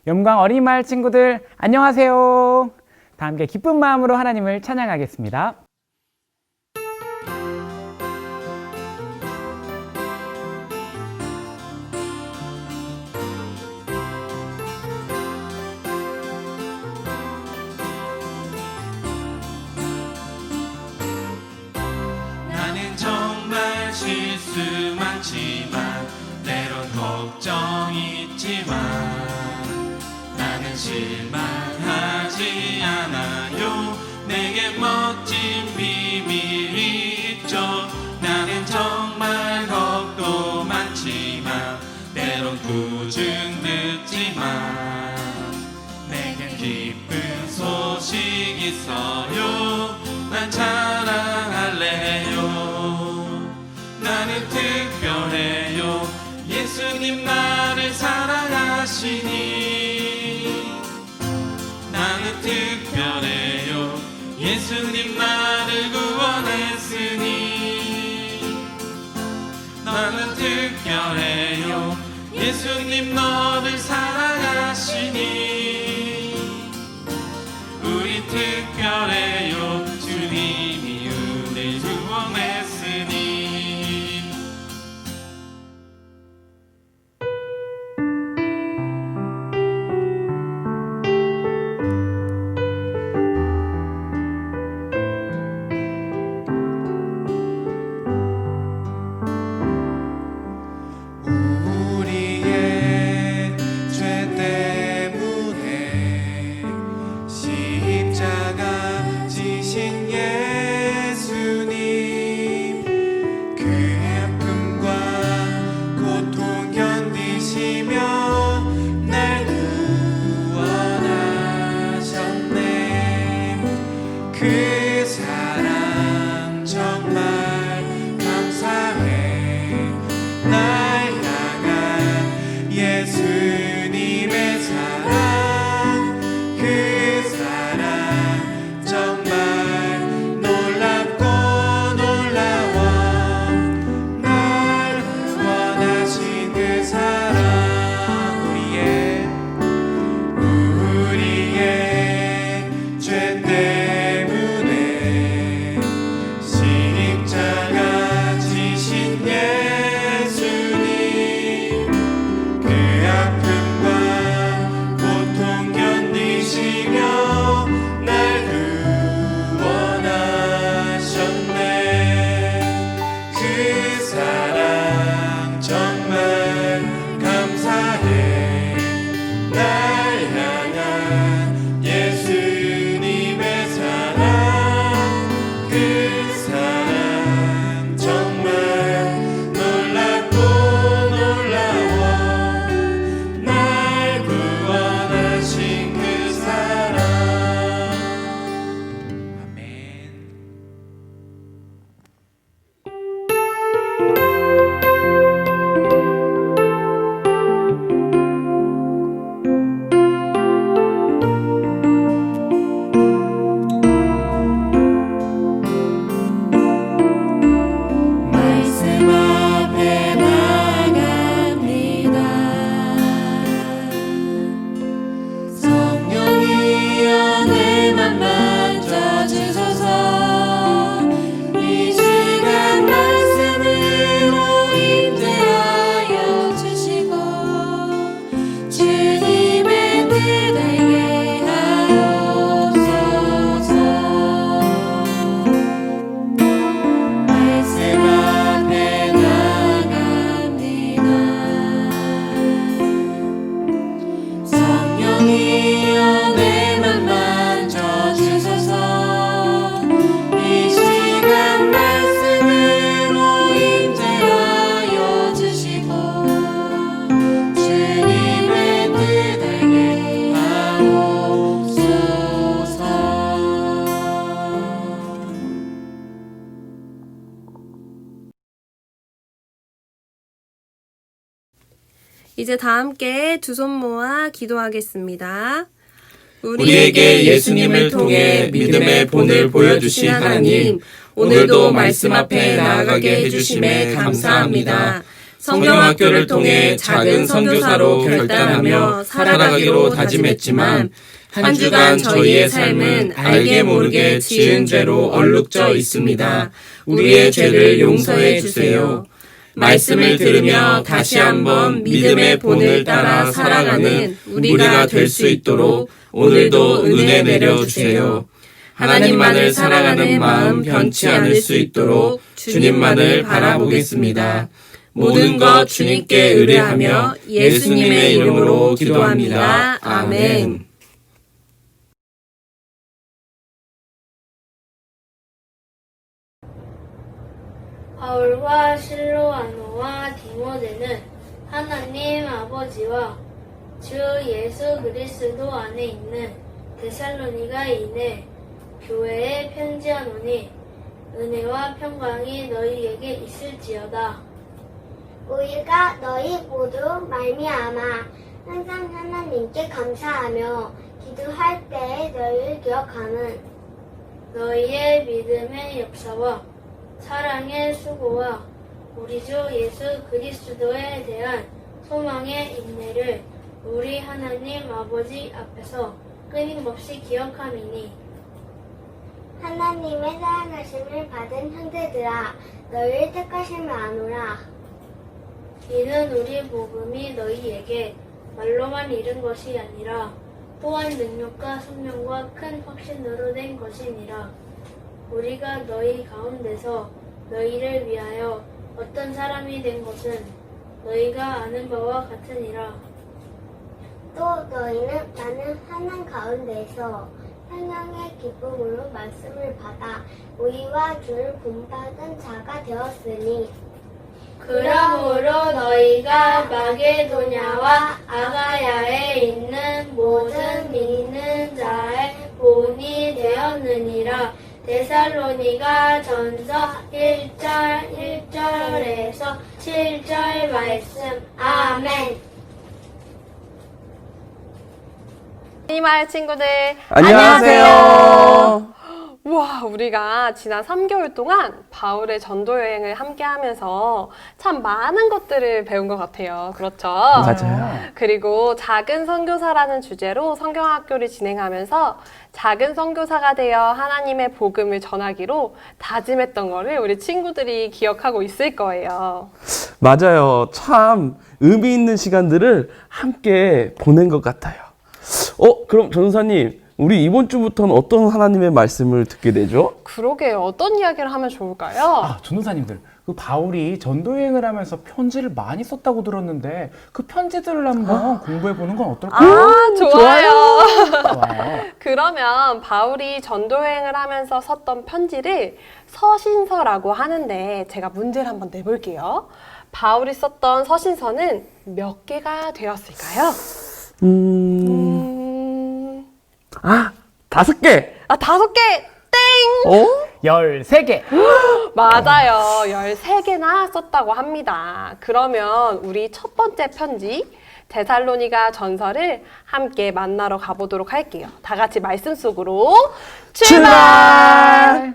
영광 어린이마을 친구들 안녕하세요. 다 함께 기쁜 마음으로 하나님을 찬양하겠습니다. 나는 정말 실수 많지만 때론 걱정 있지만 나는 실망하지 않아요. 내게 멋진 비밀이 있죠. 나는 정말 겁도 많지만 때론 꾸중 듣지만 내겐 기쁜 소식 있어요. 난 자랑할래요. 나는 특별해요. 예수님 나를 사랑하시니. 나는 특별해요. 예수님 나를 구원했으니. 나는 특별해요. 예수님 너를 사랑하시니. 우리 특별해요. 주님이 우리 구원했으니. 그 사랑 정말 감사해. 날 향한 예수님의 사랑, 그 사랑 정말 놀랍고 놀라워. 날 구원하신 그 사랑, 우리의 죄 때문에 이제 다 함께 두 손 모아 기도하겠습니다. 우리에게 예수님을 통해 믿음의 본을 보여주신 하나님, 오늘도 말씀 앞에 나아가게 해주심에 감사합니다. 성경학교를 통해 작은 선교사로 결단하며 살아가기로 다짐했지만 한 주간 저희의 삶은 알게 모르게 지은 죄로 얼룩져 있습니다. 우리의 죄를 용서해 주세요. 말씀을 들으며 다시 한번 믿음의 본을 따라 살아가는 우리가 될 수 있도록 오늘도 은혜 내려주세요. 하나님만을 사랑하는 마음 변치 않을 수 있도록 주님만을 바라보겠습니다. 모든 것 주님께 의뢰하며 예수님의 이름으로 기도합니다. 아멘. 바울과 실로아노와 디모데는 하나님 아버지와 주 예수 그리스도 안에 있는 데살로니가인의 교회에 편지하노니 은혜와 평강이 너희에게 있을지어다. 우리가 너희 모두 말미암아 항상 하나님께 감사하며 기도할 때에 너희를 기억하는 너희의 믿음의 역사와 사랑의 수고와 우리 주 예수 그리스도에 대한 소망의 인내를 우리 하나님 아버지 앞에서 끊임없이 기억함이니 하나님의 사랑하심을 받은 형제들아 너희를 택하심을 아노라. 이는 우리 복음이 너희에게 말로만 이른 것이 아니라 또한 능력과 성령과 큰 확신으로 된 것이니라. 우리가 너희 가운데서 너희를 위하여 어떤 사람이 된 것은 너희가 아는 바와 같으니라. 또 너희는 많은 환난 가운데서 성령의 기쁨으로 말씀을 받아 우리와 주를 본받은 자가 되었으니 그러므로 너희가 마게도냐와 아가야에 있는 모든 믿는 자의 본이 되었느니라. 데살로니가 전서 1절 1절에서 7절 말씀. 아멘. 이말 친구들 안녕하세요. 우와, 우리가 지난 3개월 동안 바울의 전도 여행을 함께 하면서 참 많은 것들을 배운 것 같아요. 그렇죠? 맞아요. 그리고 작은 선교사라는 주제로 성경학교를 진행하면서 작은 선교사가 되어 하나님의 복음을 전하기로 다짐했던 거를 우리 친구들이 기억하고 있을 거예요. 맞아요. 참 의미 있는 시간들을 함께 보낸 것 같아요. 그럼 전사님, 우리 이번 주부터는 어떤 하나님의 말씀을 듣게 되죠? 그러게 어떤 이야기를 하면 좋을까요? 전도사님들, 그 바울이 전도여행을 하면서 편지를 많이 썼다고 들었는데 그 편지들을 한번 공부해보는 건 어떨까요? 좋아요. 좋아요. 그러면 바울이 전도여행을 하면서 썼던 편지를 서신서라고 하는데 제가 문제를 한번 내볼게요. 바울이 썼던 서신서는 몇 개가 되었을까요? 5개! 5개! 땡! 13개. 맞아요. 13개나 썼다고 합니다. 그러면 우리 첫 번째 편지, 데살로니가 전서를 함께 만나러 가보도록 할게요. 다 같이 말씀 속으로 출발!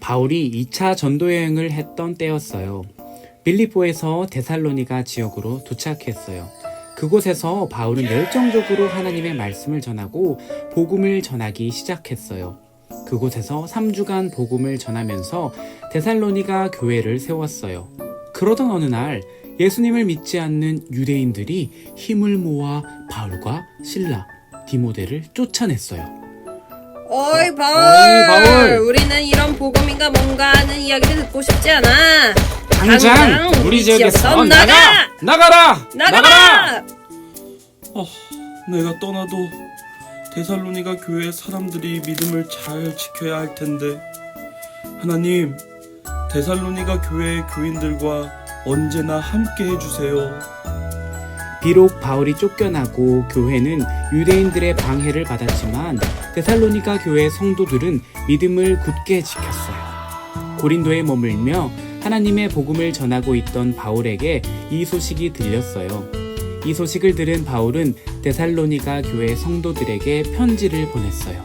바울이 2차 전도여행을 했던 때였어요. 빌립보에서 데살로니가 지역으로 도착했어요. 그곳에서 바울은 열정적으로 하나님의 말씀을 전하고 복음을 전하기 시작했어요. 그곳에서 3주간 복음을 전하면서 데살로니가 교회를 세웠어요. 그러던 어느 날 예수님을 믿지 않는 유대인들이 힘을 모아 바울과 실라, 디모데를 쫓아냈어요. 어이 바울! 바울! 우리는 이런 복음인가 뭔가 하는 이야기를 듣고 싶지 않아. 당장 우리 지역에서 나가! 나가라! 나가라! 내가 떠나도 데살로니가 교회 사람들이 믿음을 잘 지켜야 할 텐데 하나님, 데살로니가 교회의 교인들과 언제나 함께 해주세요. 비록 바울이 쫓겨나고 교회는 유대인들의 방해를 받았지만 데살로니가 교회 성도들은 믿음을 굳게 지켰어요. 고린도에 머물며 하나님의 복음을 전하고 있던 바울에게 이 소식이 들렸어요. 이 소식을 들은 바울은 데살로니가 교회 성도들에게 편지를 보냈어요.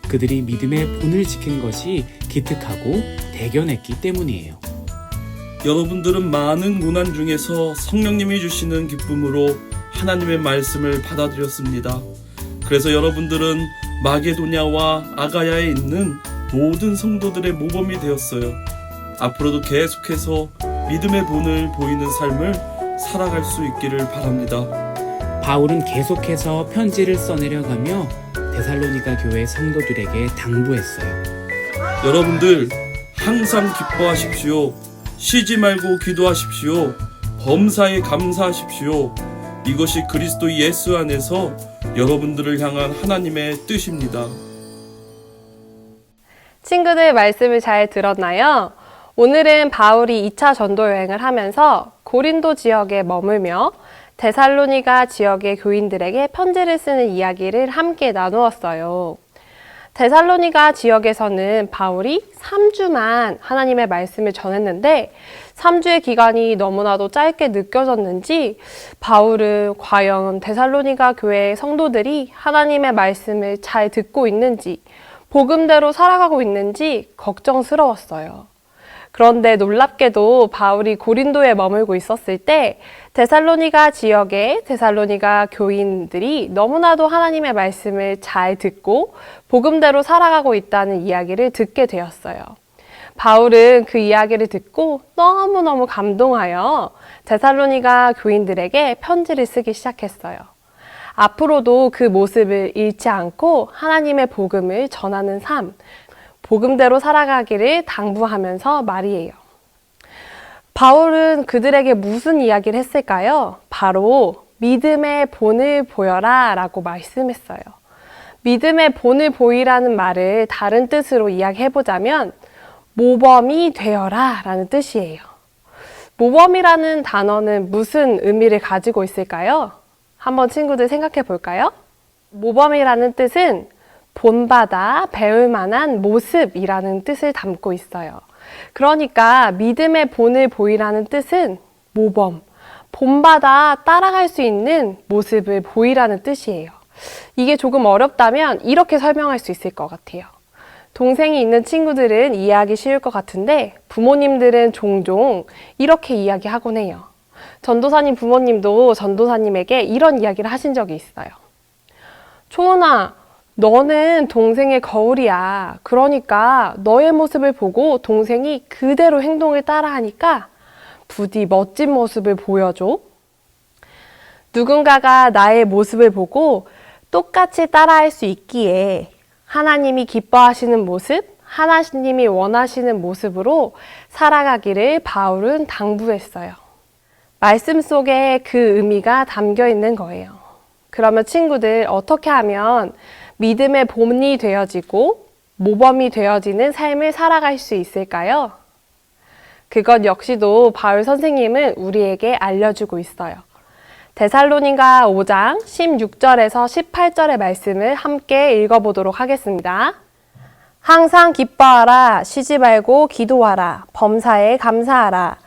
그들이 믿음의 본을 지킨 것이 기특하고 대견했기 때문이에요. 여러분들은 많은 고난 중에서 성령님이 주시는 기쁨으로 하나님의 말씀을 받아들였습니다. 그래서 여러분들은 마게도냐와 아가야에 있는 모든 성도들의 모범이 되었어요. 앞으로도 계속해서 믿음의 본을 보이는 삶을 살아갈 수 있기를 바랍니다. 바울은 계속해서 편지를 써내려가며 데살로니가 교회 성도들에게 당부했어요. 여러분들 항상 기뻐하십시오. 쉬지 말고 기도하십시오. 범사에 감사하십시오. 이것이 그리스도 예수 안에서 여러분들을 향한 하나님의 뜻입니다. 친구들 말씀을 잘 들었나요? 오늘은 바울이 2차 전도 여행을 하면서 고린도 지역에 머물며 데살로니가 지역의 교인들에게 편지를 쓰는 이야기를 함께 나누었어요. 데살로니가 지역에서는 바울이 3주만 하나님의 말씀을 전했는데 3주의 기간이 너무나도 짧게 느껴졌는지 바울은 과연 데살로니가 교회의 성도들이 하나님의 말씀을 잘 듣고 있는지 복음대로 살아가고 있는지 걱정스러웠어요. 그런데 놀랍게도 바울이 고린도에 머물고 있었을 때 데살로니가 지역의 데살로니가 교인들이 너무나도 하나님의 말씀을 잘 듣고 복음대로 살아가고 있다는 이야기를 듣게 되었어요. 바울은 그 이야기를 듣고 너무너무 감동하여 데살로니가 교인들에게 편지를 쓰기 시작했어요. 앞으로도 그 모습을 잃지 않고 하나님의 복음을 전하는 삶, 복음대로 살아가기를 당부하면서 말이에요. 바울은 그들에게 무슨 이야기를 했을까요? 바로 믿음의 본을 보여라 라고 말씀했어요. 믿음의 본을 보이라는 말을 다른 뜻으로 이야기해보자면 모범이 되어라 라는 뜻이에요. 모범이라는 단어는 무슨 의미를 가지고 있을까요? 한번 친구들 생각해 볼까요? 모범이라는 뜻은 본받아 배울 만한 모습이라는 뜻을 담고 있어요. 그러니까 믿음의 본을 보이라는 뜻은 모범, 본받아 따라갈 수 있는 모습을 보이라는 뜻이에요. 이게 조금 어렵다면 이렇게 설명할 수 있을 것 같아요. 동생이 있는 친구들은 이해하기 쉬울 것 같은데 부모님들은 종종 이렇게 이야기하곤 해요. 전도사님 부모님도 전도사님에게 이런 이야기를 하신 적이 있어요. 초은아, 너는 동생의 거울이야. 그러니까 너의 모습을 보고 동생이 그대로 행동을 따라하니까 부디 멋진 모습을 보여줘. 누군가가 나의 모습을 보고 똑같이 따라할 수 있기에 하나님이 기뻐하시는 모습, 하나님이 원하시는 모습으로 살아가기를 바울은 당부했어요. 말씀 속에 그 의미가 담겨 있는 거예요. 그러면 친구들 어떻게 하면 믿음의 본이 되어지고 모범이 되어지는 삶을 살아갈 수 있을까요? 그것 역시도 바울 선생님은 우리에게 알려주고 있어요. 데살로니가 5장 16절에서 18절의 말씀을 함께 읽어보도록 하겠습니다. 항상 기뻐하라, 쉬지 말고 기도하라, 범사에 감사하라.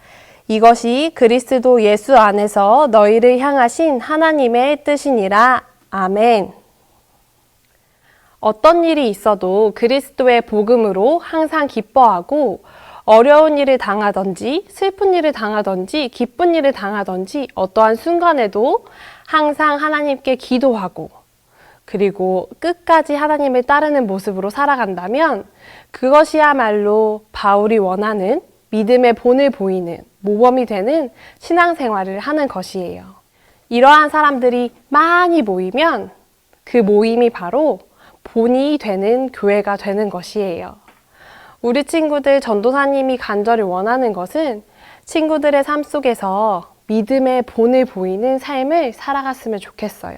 이것이 그리스도 예수 안에서 너희를 향하신 하나님의 뜻이니라. 아멘. 어떤 일이 있어도 그리스도의 복음으로 항상 기뻐하고 어려운 일을 당하든지 슬픈 일을 당하든지 기쁜 일을 당하든지 어떠한 순간에도 항상 하나님께 기도하고 그리고 끝까지 하나님을 따르는 모습으로 살아간다면 그것이야말로 바울이 원하는 믿음의 본을 보이는 모범이 되는 신앙생활을 하는 것이에요. 이러한 사람들이 많이 모이면 그 모임이 바로 본이 되는 교회가 되는 것이에요. 우리 친구들 전도사님이 간절히 원하는 것은 친구들의 삶 속에서 믿음의 본을 보이는 삶을 살아갔으면 좋겠어요.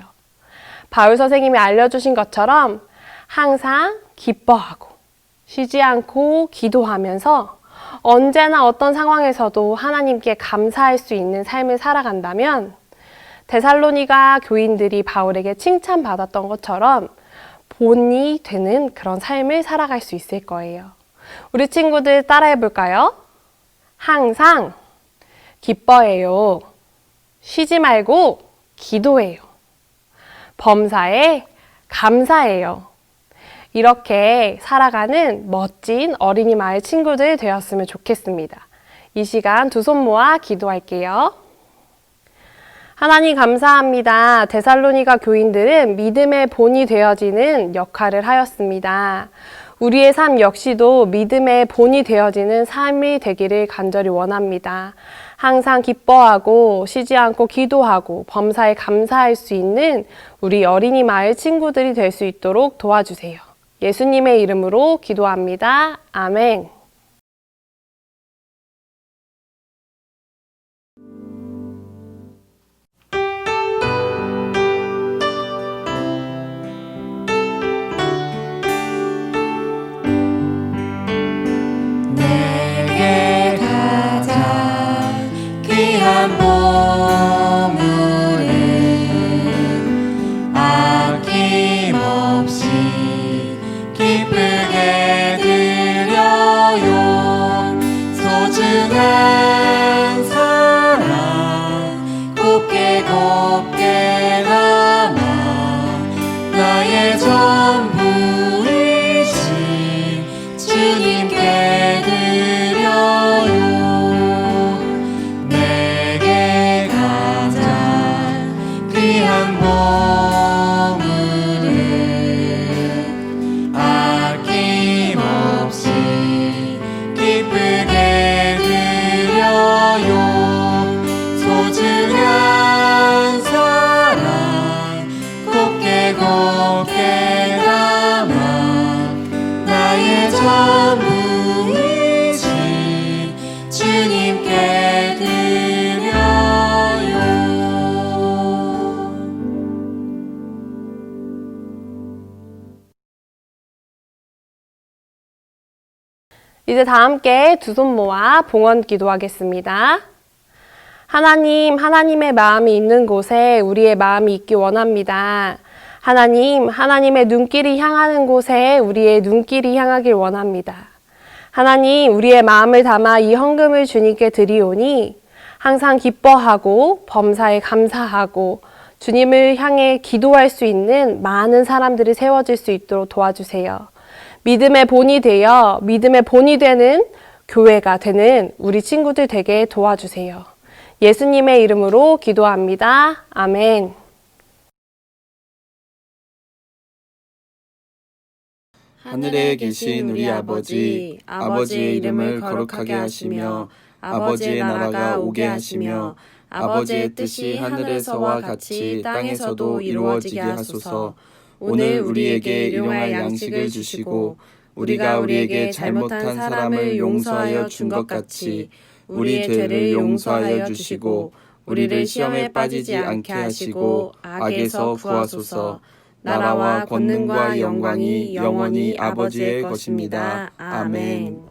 바울 선생님이 알려주신 것처럼 항상 기뻐하고 쉬지 않고 기도하면서 언제나 어떤 상황에서도 하나님께 감사할 수 있는 삶을 살아간다면 데살로니가 교인들이 바울에게 칭찬받았던 것처럼 본이 되는 그런 삶을 살아갈 수 있을 거예요. 우리 친구들 따라해 볼까요? 항상 기뻐해요. 쉬지 말고 기도해요. 범사에 감사해요. 이렇게 살아가는 멋진 어린이 마을 친구들 되었으면 좋겠습니다. 이 시간 두 손 모아 기도할게요. 하나님 감사합니다. 데살로니가 교인들은 믿음의 본이 되어지는 역할을 하였습니다. 우리의 삶 역시도 믿음의 본이 되어지는 삶이 되기를 간절히 원합니다. 항상 기뻐하고 쉬지 않고 기도하고 범사에 감사할 수 있는 우리 어린이 마을 친구들이 될 수 있도록 도와주세요. 예수님의 이름으로 기도합니다. 아멘. 내게 가장 귀한 보물은 아낌없이 기쁘게 드려요. 소중한 사랑 곱게 곱게 담아 나의 전부이신 주님께 드려요. 내게 가장 귀한 보물은 아낌없이 기쁘게 드려요. 소중한 사랑 곱게 곱게 담아 나의 전부이신 주님께 드려요. 이제 다 함께 두 손 모아 봉헌 기도하겠습니다. 하나님, 하나님의 마음이 있는 곳에 우리의 마음이 있기 원합니다. 하나님, 하나님의 눈길이 향하는 곳에 우리의 눈길이 향하길 원합니다. 하나님, 우리의 마음을 담아 이 헌금을 주님께 드리오니 항상 기뻐하고 범사에 감사하고 주님을 향해 기도할 수 있는 많은 사람들이 세워질 수 있도록 도와주세요. 믿음의 본이 되어 믿음의 본이 되는 교회가 되는 우리 친구들 되게 도와주세요. 예수님의 이름으로 기도합니다. 아멘. 하늘에 계신 우리 아버지, 아버지의 이름을 거룩하게 하시며 아버지의 나라가 오게 하시며 아버지의 뜻이 하늘에서와 같이 땅에서도 이루어지게 하소서. 오늘 우리에게 일용할 양식을 주시고 우리가 우리에게 잘못한 사람을 용서하여 준 것 같이 우리의 죄를 용서하여 주시고 우리를 시험에 빠지지 않게 하시고 악에서 구하소서. 나라와 권능과 영광이 영원히 아버지의 것입니다. 아멘.